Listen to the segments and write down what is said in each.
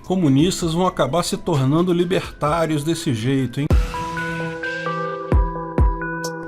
Comunistas vão acabar se tornando libertários desse jeito, hein?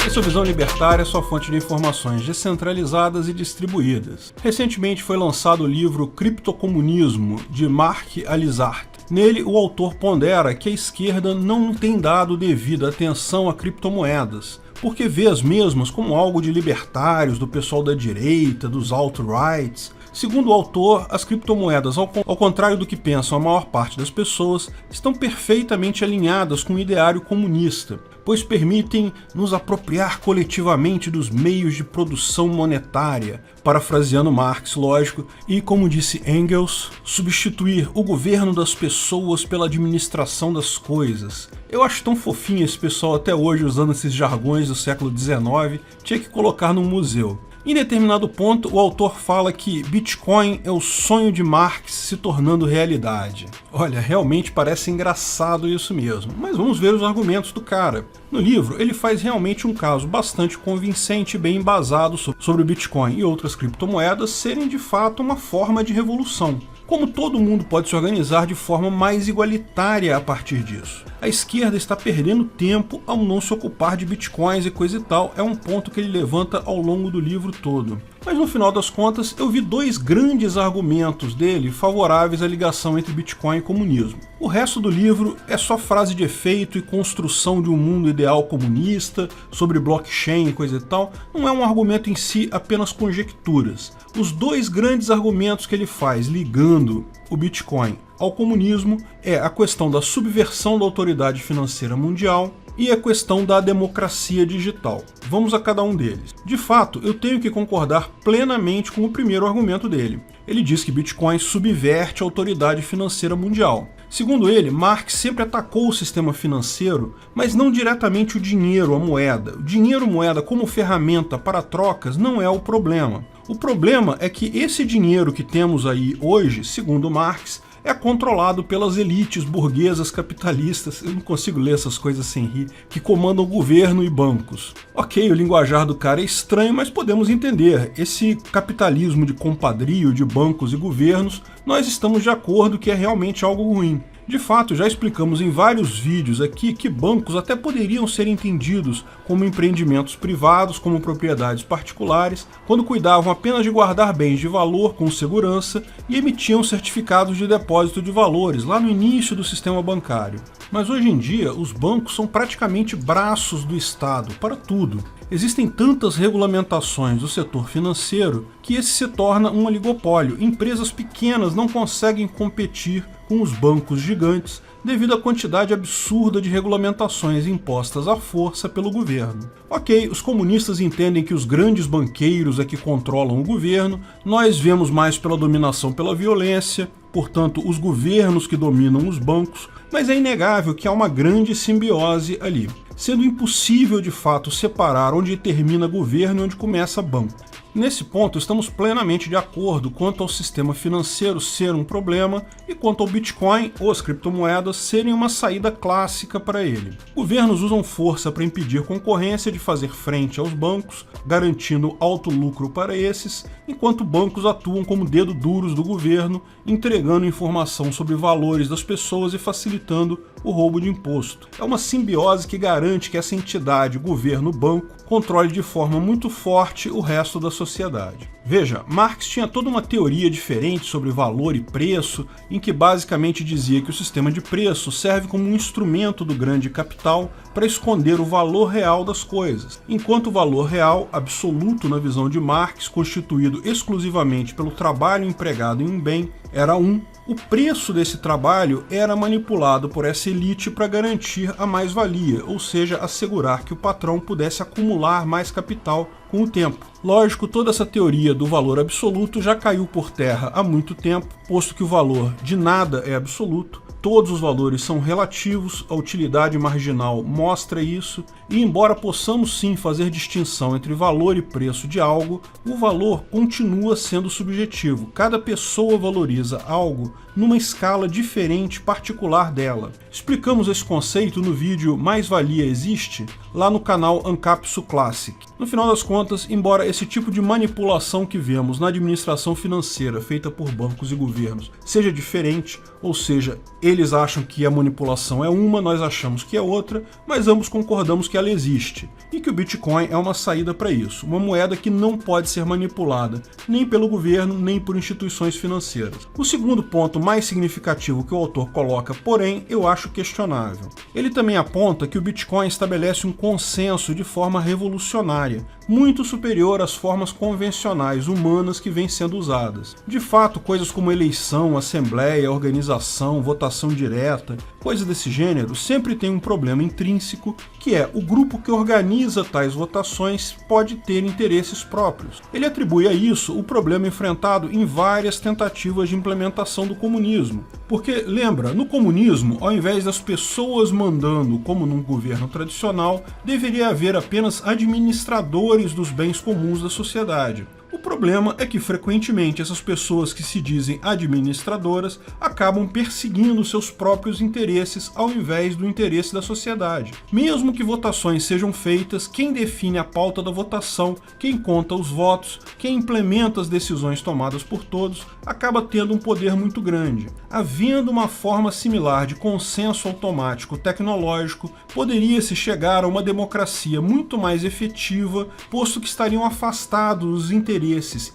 Essa visão libertária é sua fonte de informações descentralizadas e distribuídas. Recentemente foi lançado o livro Criptocomunismo, de Mark Alizart. Nele, o autor pondera que a esquerda não tem dado devida atenção a criptomoedas, porque vê as mesmas como algo de libertários, do pessoal da direita, dos alt-rights. Segundo o autor, as criptomoedas, ao contrário do que pensam a maior parte das pessoas, estão perfeitamente alinhadas com o ideário comunista, pois permitem nos apropriar coletivamente dos meios de produção monetária, parafraseando Marx, lógico, e, como disse Engels, substituir o governo das pessoas pela administração das coisas. Eu acho tão fofinho esse pessoal até hoje usando esses jargões do século XIX, tinha que colocar num museu. Em determinado ponto, o autor fala que Bitcoin é o sonho de Marx se tornando realidade. Olha, realmente parece engraçado isso mesmo, mas vamos ver os argumentos do cara. No livro, ele faz realmente um caso bastante convincente e bem embasado sobre o Bitcoin e outras criptomoedas serem de fato uma forma de revolução. Como todo mundo pode se organizar de forma mais igualitária a partir disso. A esquerda está perdendo tempo ao não se ocupar de bitcoins e coisa e tal, é um ponto que ele levanta ao longo do livro todo. Mas no final das contas, eu vi dois grandes argumentos dele favoráveis à ligação entre Bitcoin e comunismo. O resto do livro é só frase de efeito e construção de um mundo ideal comunista, sobre blockchain e coisa e tal, não é um argumento em si, apenas conjecturas. Os dois grandes argumentos que ele faz ligando o Bitcoin ao comunismo é a questão da subversão da autoridade financeira mundial e a questão da democracia digital. Vamos a cada um deles. De fato, eu tenho que concordar plenamente com o primeiro argumento dele. Ele diz que Bitcoin subverte a autoridade financeira mundial. Segundo ele, Marx sempre atacou o sistema financeiro, mas não diretamente o dinheiro, a moeda. O dinheiro-moeda como ferramenta para trocas não é o problema. O problema é que esse dinheiro que temos aí hoje, segundo Marx, é controlado pelas elites burguesas capitalistas, eu não consigo ler essas coisas sem rir, que comandam o governo e bancos. Ok, o linguajar do cara é estranho, mas podemos entender. Esse capitalismo de compadrio de bancos e governos, nós estamos de acordo que é realmente algo ruim. De fato, já explicamos em vários vídeos aqui que bancos até poderiam ser entendidos como empreendimentos privados, como propriedades particulares, quando cuidavam apenas de guardar bens de valor com segurança e emitiam certificados de depósito de valores lá no início do sistema bancário. Mas hoje em dia, os bancos são praticamente braços do Estado para tudo. Existem tantas regulamentações do setor financeiro que esse se torna um oligopólio. Empresas pequenas não conseguem competir com os bancos gigantes devido à quantidade absurda de regulamentações impostas à força pelo governo. Ok, os comunistas entendem que os grandes banqueiros é que controlam o governo, nós vemos mais pela dominação pela violência, portanto os governos que dominam os bancos, mas é inegável que há uma grande simbiose ali, sendo impossível de fato separar onde termina governo e onde começa banco. Nesse ponto, estamos plenamente de acordo quanto ao sistema financeiro ser um problema e quanto ao Bitcoin ou as criptomoedas serem uma saída clássica para ele. Governos usam força para impedir concorrência de fazer frente aos bancos, garantindo alto lucro para esses, enquanto bancos atuam como dedo duros do governo, entregando informação sobre valores das pessoas e facilitando o roubo de imposto. É uma simbiose que garante que essa entidade, governo-banco, controle de forma muito forte o resto da sociedade. Veja, Marx tinha toda uma teoria diferente sobre valor e preço, em que basicamente dizia que o sistema de preço serve como um instrumento do grande capital para esconder o valor real das coisas, enquanto o valor real, absoluto na visão de Marx, constituído exclusivamente pelo trabalho empregado em um bem, era o preço desse trabalho era manipulado por essa elite para garantir a mais-valia, ou seja, assegurar que o patrão pudesse acumular mais capital com o tempo. Lógico, toda essa teoria do valor absoluto já caiu por terra há muito tempo, posto que o valor de nada é absoluto, todos os valores são relativos, a utilidade marginal mostra isso, e embora possamos sim fazer distinção entre valor e preço de algo, o valor continua sendo subjetivo. Cada pessoa valoriza algo numa escala diferente particular dela. Explicamos esse conceito no vídeo Mais-Valia Existe? Lá no canal Ancapsu Classic. No final das contas, embora esse tipo de manipulação que vemos na administração financeira feita por bancos e governos seja diferente, ou seja, eles acham que a manipulação é uma, nós achamos que é outra, mas ambos concordamos que ela existe, e que o Bitcoin é uma saída para isso, uma moeda que não pode ser manipulada, nem pelo governo, nem por instituições financeiras. O segundo ponto mais significativo que o autor coloca, porém, eu acho questionável. Ele também aponta que o Bitcoin estabelece um consenso de forma revolucionária, muito superior às formas convencionais humanas que vêm sendo usadas. De fato, coisas como eleição, assembleia, organização, votação direta, coisas desse gênero, sempre tem um problema intrínseco, que é o grupo que organiza tais votações pode ter interesses próprios. Ele atribui a isso o problema enfrentado em várias tentativas de implementação do comunismo. Porque, lembra, no comunismo, ao invés das pessoas mandando como num governo tradicional, deveria haver apenas administradores dos bens comuns da sociedade. O problema é que, frequentemente, essas pessoas que se dizem administradoras acabam perseguindo seus próprios interesses ao invés do interesse da sociedade. Mesmo que votações sejam feitas, quem define a pauta da votação, quem conta os votos, quem implementa as decisões tomadas por todos, acaba tendo um poder muito grande. Havendo uma forma similar de consenso automático tecnológico, poderia-se chegar a uma democracia muito mais efetiva, posto que estariam afastados os interesses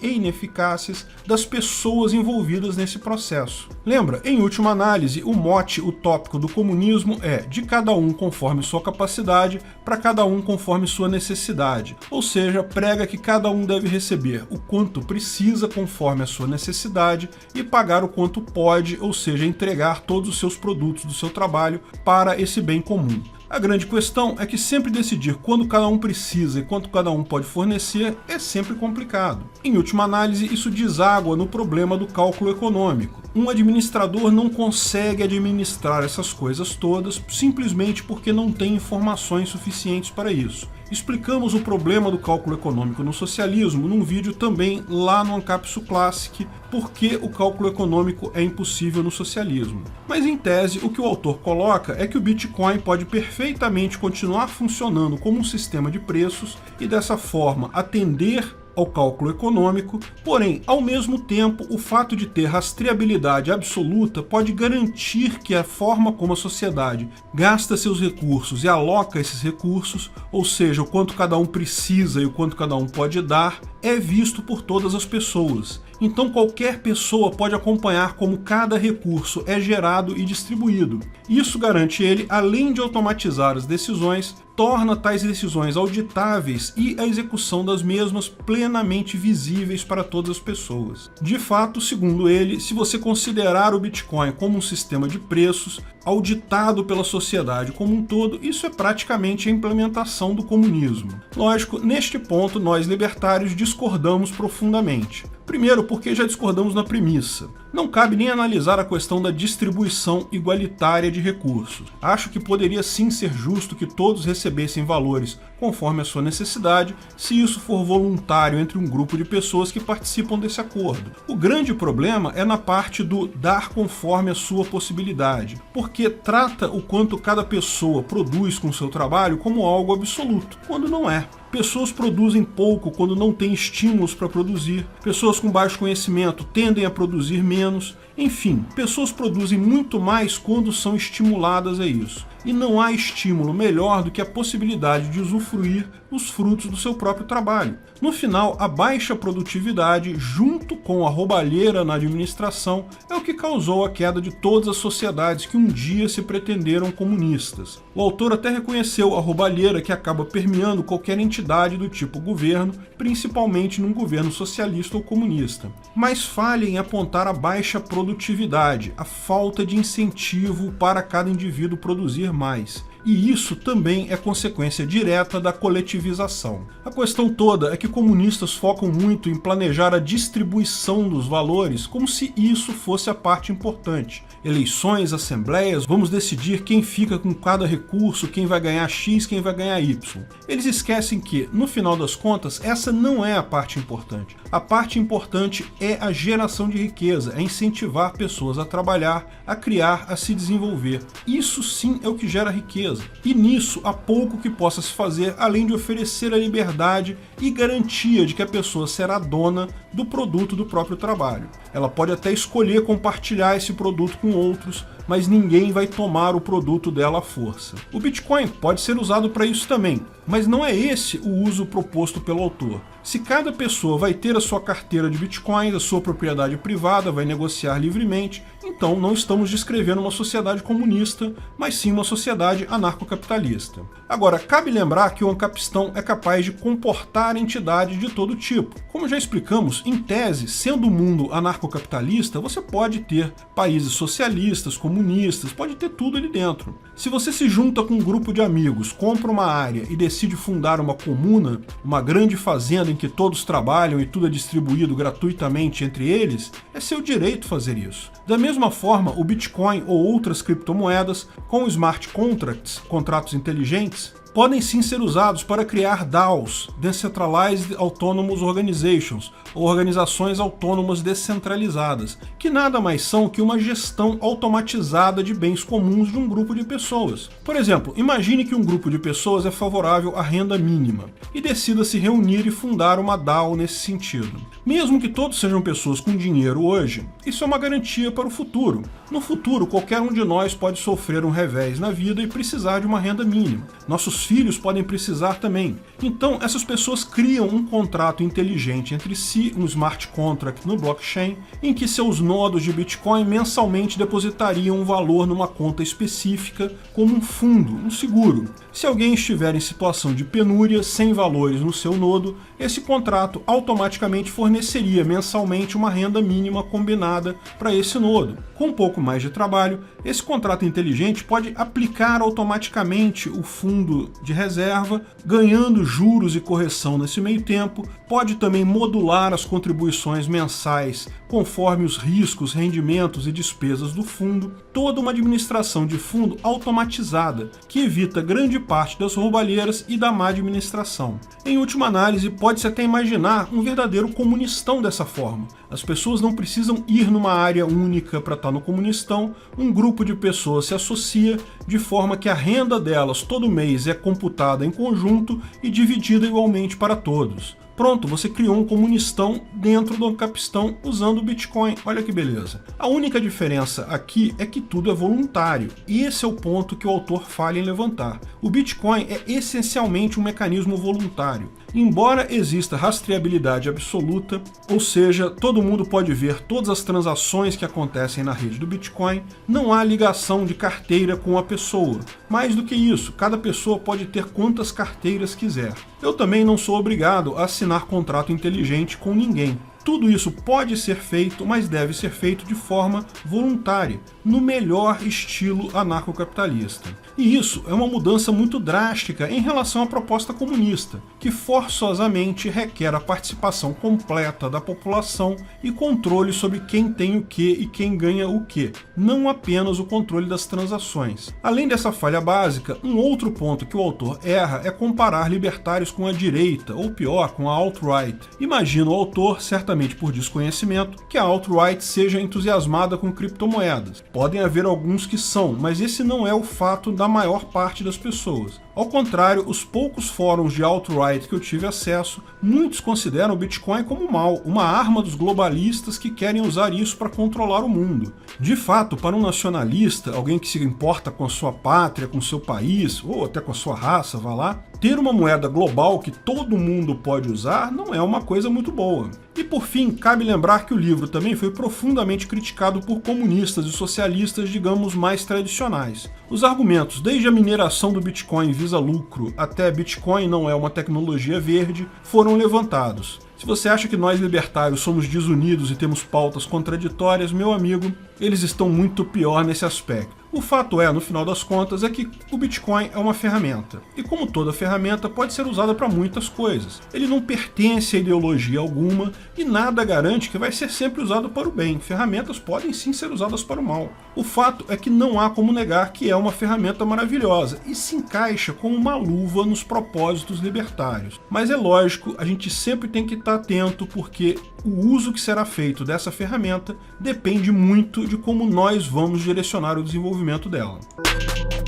e ineficácias das pessoas envolvidas nesse processo. Lembra, em última análise, o mote utópico do comunismo é de cada um conforme sua capacidade, para cada um conforme sua necessidade, ou seja, prega que cada um deve receber o quanto precisa conforme a sua necessidade e pagar o quanto pode, ou seja, entregar todos os seus produtos do seu trabalho para esse bem comum. A grande questão é que sempre decidir quando cada um precisa e quanto cada um pode fornecer é sempre complicado. Em última análise, isso deságua no problema do cálculo econômico. Um administrador não consegue administrar essas coisas todas simplesmente porque não tem informações suficientes para isso. Explicamos o problema do cálculo econômico no socialismo num vídeo também lá no Ancapsu Classic, porque o cálculo econômico é impossível no socialismo. Mas em tese, o que o autor coloca é que o Bitcoin pode perfeitamente continuar funcionando como um sistema de preços e dessa forma atender ao cálculo econômico, porém, ao mesmo tempo, o fato de ter rastreabilidade absoluta pode garantir que a forma como a sociedade gasta seus recursos e aloca esses recursos, ou seja, o quanto cada um precisa e o quanto cada um pode dar, é visto por todas as pessoas. Então qualquer pessoa pode acompanhar como cada recurso é gerado e distribuído. Isso garante ele, além de automatizar as decisões, torna tais decisões auditáveis e a execução das mesmas plenamente visíveis para todas as pessoas. De fato, segundo ele, se você considerar o Bitcoin como um sistema de preços, auditado pela sociedade como um todo, isso é praticamente a implementação do comunismo. Lógico, neste ponto nós libertários discordamos profundamente. Primeiro, porque já discordamos na premissa. Não cabe nem analisar a questão da distribuição igualitária de recursos. Acho que poderia sim ser justo que todos recebessem valores conforme a sua necessidade, se isso for voluntário entre um grupo de pessoas que participam desse acordo. O grande problema é na parte do dar conforme a sua possibilidade, porque trata o quanto cada pessoa produz com seu trabalho como algo absoluto, quando não é. Pessoas produzem pouco quando não têm estímulos para produzir, pessoas com baixo conhecimento tendem a produzir menos, enfim, pessoas produzem muito mais quando são estimuladas a isso. E não há estímulo melhor do que a possibilidade de usufruir os frutos do seu próprio trabalho. No final, a baixa produtividade, junto com a roubalheira na administração, é o que causou a queda de todas as sociedades que um dia se pretenderam comunistas. O autor até reconheceu a roubalheira que acaba permeando qualquer entidade do tipo governo, principalmente num governo socialista ou comunista. Mas falha em apontar a baixa produtividade, a falta de incentivo para cada indivíduo produzir mais. e isso também é consequência direta da coletivização. A questão toda é que comunistas focam muito em planejar a distribuição dos valores como se isso fosse a parte importante. Eleições, assembleias, vamos decidir quem fica com cada recurso, quem vai ganhar X, quem vai ganhar Y. Eles esquecem que, no final das contas, essa não é a parte importante. A parte importante é a geração de riqueza, é incentivar pessoas a trabalhar, a criar, a se desenvolver. Isso sim é o que gera riqueza. E nisso há pouco que possa se fazer além de oferecer a liberdade e garantia de que a pessoa será dona do produto do próprio trabalho. Ela pode até escolher compartilhar esse produto com outros, mas ninguém vai tomar o produto dela à força. O Bitcoin pode ser usado para isso também, mas não é esse o uso proposto pelo autor. Se cada pessoa vai ter a sua carteira de Bitcoin, a sua propriedade privada, vai negociar livremente, então não estamos descrevendo uma sociedade comunista, mas sim uma sociedade anarcocapitalista. Agora, cabe lembrar que o ancapistão é capaz de comportar entidades de todo tipo. Como já explicamos, em tese, sendo o mundo anarcocapitalista, você pode ter países socialistas, comunistas, pode ter tudo ali dentro. Se você se junta com um grupo de amigos, compra uma área e decide fundar uma comuna, uma grande fazenda em que todos trabalham e tudo é distribuído gratuitamente entre eles, é seu direito fazer isso. Da mesma forma, o Bitcoin ou outras criptomoedas, com smart contracts, contratos inteligentes, podem sim ser usados para criar DAOs, Decentralized Autonomous Organizations, ou organizações autônomas descentralizadas, que nada mais são que uma gestão automatizada de bens comuns de um grupo de pessoas. Por exemplo, imagine que um grupo de pessoas é favorável à renda mínima e decida se reunir e fundar uma DAO nesse sentido. Mesmo que todos sejam pessoas com dinheiro hoje, isso é uma garantia para o futuro. No futuro, qualquer um de nós pode sofrer um revés na vida e precisar de uma renda mínima. Nossos filhos podem precisar também. Então, essas pessoas criam um contrato inteligente entre si, um smart contract no blockchain, em que seus nodos de Bitcoin mensalmente depositariam um valor numa conta específica, como um fundo, um seguro. Se alguém estiver em situação de penúria, sem valores no seu nodo, esse contrato automaticamente forneceria mensalmente uma renda mínima combinada para esse nodo. Com um pouco mais de trabalho, esse contrato inteligente pode aplicar automaticamente o fundo de reserva, ganhando juros e correção nesse meio tempo, pode também modular as contribuições mensais conforme os riscos, rendimentos e despesas do fundo, toda uma administração de fundo automatizada, que evita grande parte das roubalheiras e da má administração. Em última análise, pode-se até imaginar um verdadeiro comunistão dessa forma. As pessoas não precisam ir numa área única para estar no comunistão, um grupo de pessoas se associa de forma que a renda delas todo mês é computada em conjunto e dividida igualmente para todos. Pronto, você criou um comunistão dentro do ancapistão usando o Bitcoin. Olha que beleza. A única diferença aqui é que tudo é voluntário. E esse é o ponto que o autor falha em levantar. O Bitcoin é essencialmente um mecanismo voluntário. Embora exista rastreabilidade absoluta, ou seja, todo mundo pode ver todas as transações que acontecem na rede do Bitcoin, não há ligação de carteira com a pessoa. Mais do que isso, cada pessoa pode ter quantas carteiras quiser. Eu também não sou obrigado a assinar contrato inteligente com ninguém. Tudo isso pode ser feito, mas deve ser feito de forma voluntária, no melhor estilo anarcocapitalista. E isso é uma mudança muito drástica em relação à proposta comunista, que forçosamente requer a participação completa da população e controle sobre quem tem o que e quem ganha o que, não apenas o controle das transações. Além dessa falha básica, um outro ponto que o autor erra é comparar libertários com a direita, ou pior, com a alt-right. Imagina o autor, certamente por desconhecimento, que a alt-right seja entusiasmada com criptomoedas. Podem haver alguns que são, mas esse não é o fato da maior parte das pessoas. Ao contrário, os poucos fóruns de alt-right que eu tive acesso, muitos consideram o Bitcoin como mal, uma arma dos globalistas que querem usar isso para controlar o mundo. De fato, para um nacionalista, alguém que se importa com a sua pátria, com o seu país, ou até com a sua raça, vá lá, ter uma moeda global que todo mundo pode usar não é uma coisa muito boa. E por fim, cabe lembrar que o livro também foi profundamente criticado por comunistas e socialistas, digamos, mais tradicionais. Os argumentos, desde a mineração do Bitcoin visa lucro até Bitcoin não é uma tecnologia verde, foram levantados. Se você acha que nós libertários somos desunidos e temos pautas contraditórias, meu amigo, eles estão muito pior nesse aspecto. O fato é, no final das contas, é que o Bitcoin é uma ferramenta. E como toda ferramenta, pode ser usada para muitas coisas. Ele não pertence a ideologia alguma e nada garante que vai ser sempre usado para o bem. Ferramentas podem sim ser usadas para o mal. O fato é que não há como negar que é uma ferramenta maravilhosa e se encaixa como uma luva nos propósitos libertários. Mas é lógico, a gente sempre tem que estar atento porque o uso que será feito dessa ferramenta depende muito de como nós vamos direcionar o desenvolvimento dela.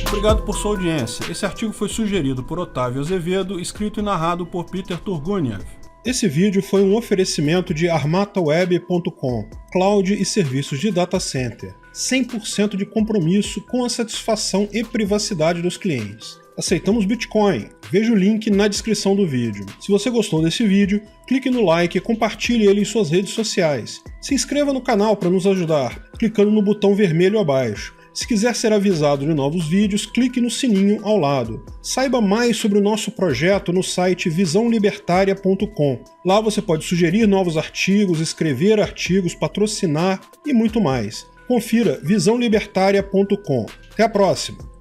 Obrigado por sua audiência. Esse artigo foi sugerido por Otávio Azevedo, escrito e narrado por Peter Turguniev. Esse vídeo foi um oferecimento de armataweb.com, cloud e serviços de data center, 100% de compromisso com a satisfação e privacidade dos clientes. Aceitamos Bitcoin. Veja o link na descrição do vídeo. Se você gostou desse vídeo, clique no like e compartilhe ele em suas redes sociais. Se inscreva no canal para nos ajudar, clicando no botão vermelho abaixo. Se quiser ser avisado de novos vídeos, clique no sininho ao lado. Saiba mais sobre o nosso projeto no site visãolibertaria.com. Lá você pode sugerir novos artigos, escrever artigos, patrocinar e muito mais. Confira visãolibertaria.com. Até a próxima!